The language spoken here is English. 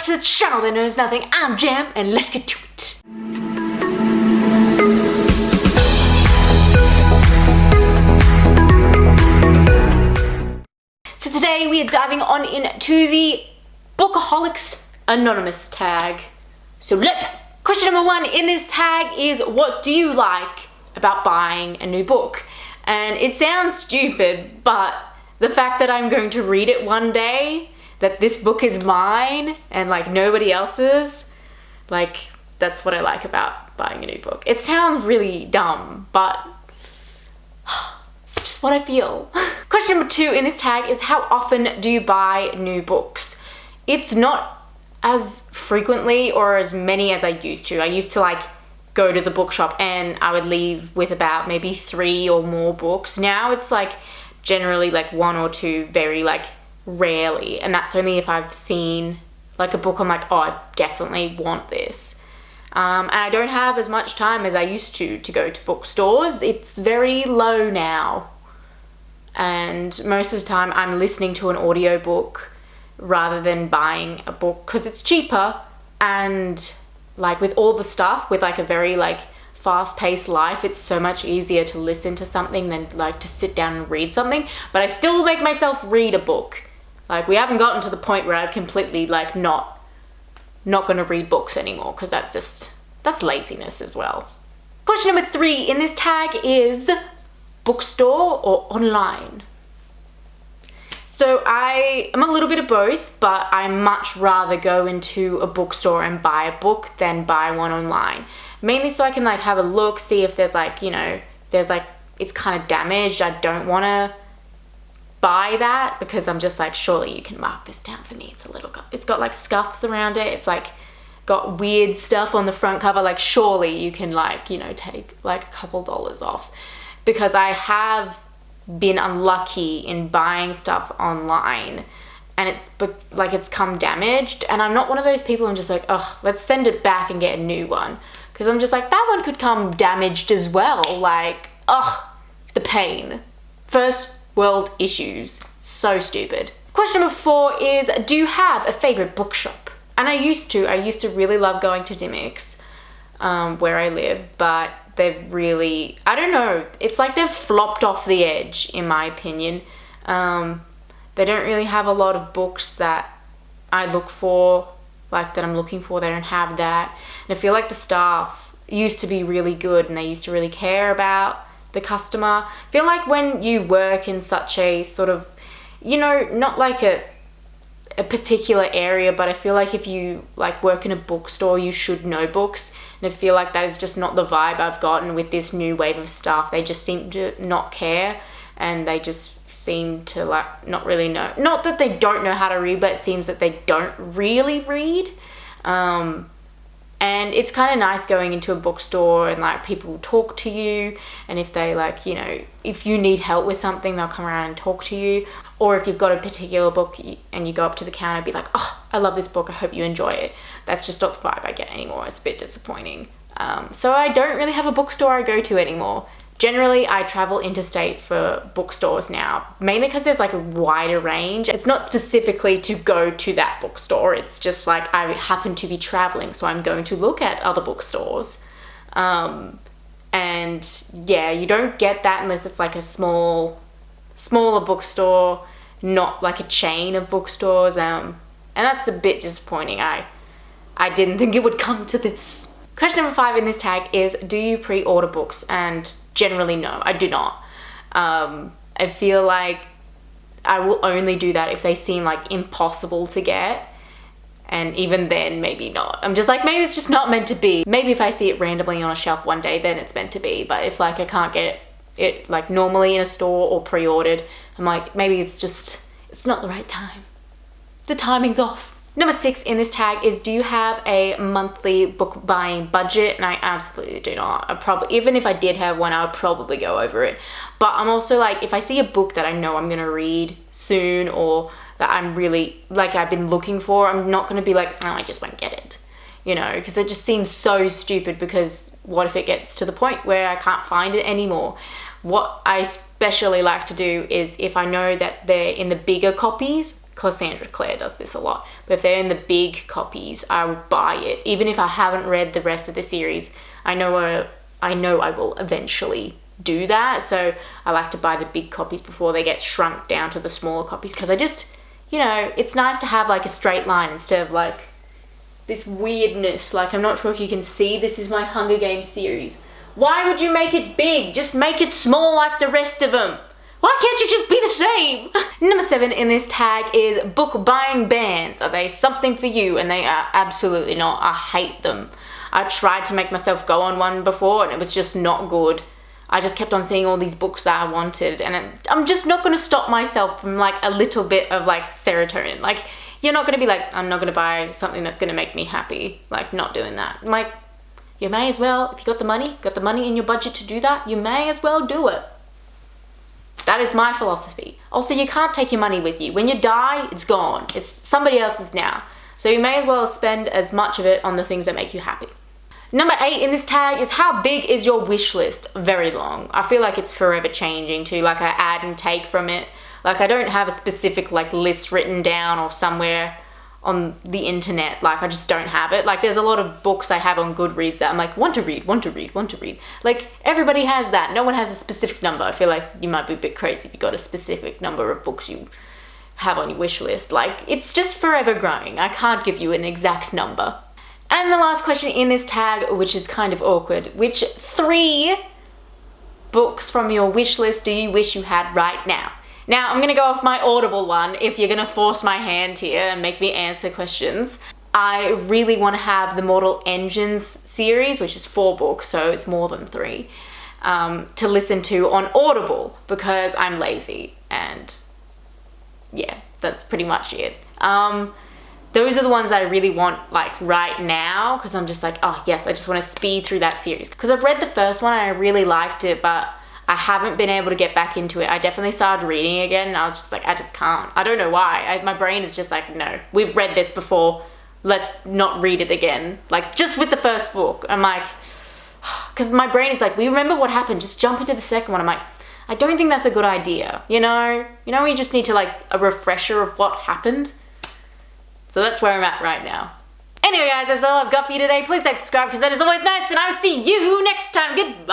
to the channel that knows nothing. I'm Jam, and let's get to it. So today we are diving on into the Bookaholis Anonymous Tag. So let's go. Question number 1 in this tag is, what do you like about buying a new book? And it sounds stupid, but the fact that I'm going to read it one day, that this book is mine and like nobody else's, like that's what I like about buying a new book. It sounds really dumb, but it's just what I feel. Question number 2 in this tag is, how often do you buy new books? It's not as frequently or as many as I used to. I used to like go to the bookshop and I would leave with about maybe 3 or more books. Now it's like generally like 1 or 2, very like rarely, and that's only if I've seen like a book I'm like, oh, I definitely want this. And I don't have as much time as I used to go to bookstores. It's very low now, and most of the time I'm listening to an audiobook rather than buying a book because it's cheaper. And like with all the stuff, with like a very like fast-paced life, it's so much easier to listen to something than like to sit down and read something. But I still make myself read a book. Like we haven't gotten to the point where I've completely like not gonna read books anymore, because that's laziness as well. Question number 3 in this tag is, bookstore or online? So I am a little bit of both, but I much rather go into a bookstore and buy a book than buy one online. Mainly so I can like have a look, see if there's like, you know, there's like, it's kind of damaged. I don't want to buy that because I'm just like, surely you can mark this down for me. It's got like scuffs around it. It's like got weird stuff on the front cover. Like surely you can like, you know, take like a couple dollars off, because I have been unlucky in buying stuff online and it's come damaged, and I'm not one of those people. I'm just like, oh, let's send it back and get a new one, because I'm just like, that one could come damaged as well. Like, oh, the pain. First world issues. So stupid. Question number 4 is, do you have a favorite bookshop? And I used to really love going to Dimmicks, where I live, but they've really, I don't know, it's like they've flopped off the edge in my opinion. They don't really have a lot of books that I look for, like that I'm looking for. They don't have that. And I feel like the staff used to be really good and they used to really care about the customer. I feel like when you work in such a sort of, you know, not like a particular area, but I feel like if you like work in a bookstore, you should know books. And I feel like that is just not the vibe I've gotten with this new wave of staff. They just seem to not care, and they just seem to like not really know. Not that they don't know how to read, but it seems that they don't really read. And it's kind of nice going into a bookstore and like people talk to you, and if they like, you know, if you need help with something, they'll come around and talk to you. Or if you've got a particular book and you go up to the counter and be like, oh, I love this book, I hope you enjoy it. That's just not the vibe I get anymore. It's a bit disappointing. So I don't really have a bookstore I go to anymore. Generally, I travel interstate for bookstores now, mainly because there's like a wider range. It's not specifically to go to that bookstore. It's just like I happen to be traveling, so I'm going to look at other bookstores. And yeah, you don't get that unless it's like a smaller bookstore, not like a chain of bookstores. And that's a bit disappointing. I didn't think it would come to this. Question number 5 in this tag is, do you pre-order books? And generally no, I do not. I feel like I will only do that if they seem like impossible to get, and even then maybe not. I'm just like, maybe it's just not meant to be. Maybe if I see it randomly on a shelf one day, then it's meant to be. But if like I can't get it like normally in a store or pre-ordered, I'm like, maybe it's not the right time. The timing's off. Number 6 in this tag is, do you have a monthly book buying budget? And I absolutely do not. Even if I did have one, I would probably go over it. But I'm also like, if I see a book that I know I'm gonna read soon, or that I'm really, like I've been looking for, I'm not gonna be like, oh, I just won't get it. You know, because it just seems so stupid, because what if it gets to the point where I can't find it anymore? What I especially like to do is, if I know that they're in the bigger copies, Cassandra Clare does this a lot. But if they're in the big copies, I will buy it. Even if I haven't read the rest of the series, I know I will eventually do that. So I like to buy the big copies before they get shrunk down to the smaller copies, because I just, it's nice to have like a straight line instead of like this weirdness. Like, I'm not sure if you can see, this is my Hunger Games series. Why would you make it big? Just make it small like the rest of them. Why can't you just be the same? Number 7 in this tag is book buying bans. Are they something for you? And they are absolutely not. I hate them. I tried to make myself go on one before and it was just not good. I just kept on seeing all these books that I wanted, and I'm just not going to stop myself from like a little bit of like serotonin. Like, you're not going to be like, I'm not going to buy something that's going to make me happy. Like, not doing that. Like, you may as well, if you got the money in your budget to do that, you may as well do it. That is my philosophy. Also, you can't take your money with you. When you die, it's gone. It's somebody else's now. So you may as well spend as much of it on the things that make you happy. Number 8 in this tag is, how big is your wish list? Very long. I feel like it's forever changing too. Like, I add and take from it. Like, I don't have a specific like list written down or somewhere on the internet. Like, I just don't have it. Like, there's a lot of books I have on Goodreads that I'm like, want to read. Like, everybody has that. No one has a specific number. I feel like you might be a bit crazy if you got a specific number of books you have on your wish list. Like, it's just forever growing. I can't give you an exact number. And the last question in this tag, which is kind of awkward, which 3 books from your wish list do you wish you had right now? Now, I'm going to go off my Audible one if you're going to force my hand here and make me answer questions. I really want to have the Mortal Engines series, which is 4 books, so it's more than 3, to listen to on Audible because I'm lazy, and yeah, that's pretty much it. Those are the ones that I really want like right now, because I'm just like, oh yes, I just want to speed through that series. Because I've read the first one and I really liked it, but I haven't been able to get back into it. I definitely started reading again and I was just like, I just can't. I don't know why. My brain is just like, no, we've read this before. Let's not read it again. Like, just with the first book. I'm like, because my brain is like, we remember what happened. Just jump into the second one. I'm like, I don't think that's a good idea. You know, we just need to like a refresher of what happened. So that's where I'm at right now. Anyway guys, that's all I've got for you today. Please subscribe because that is always nice, and I'll see you next time. Goodbye.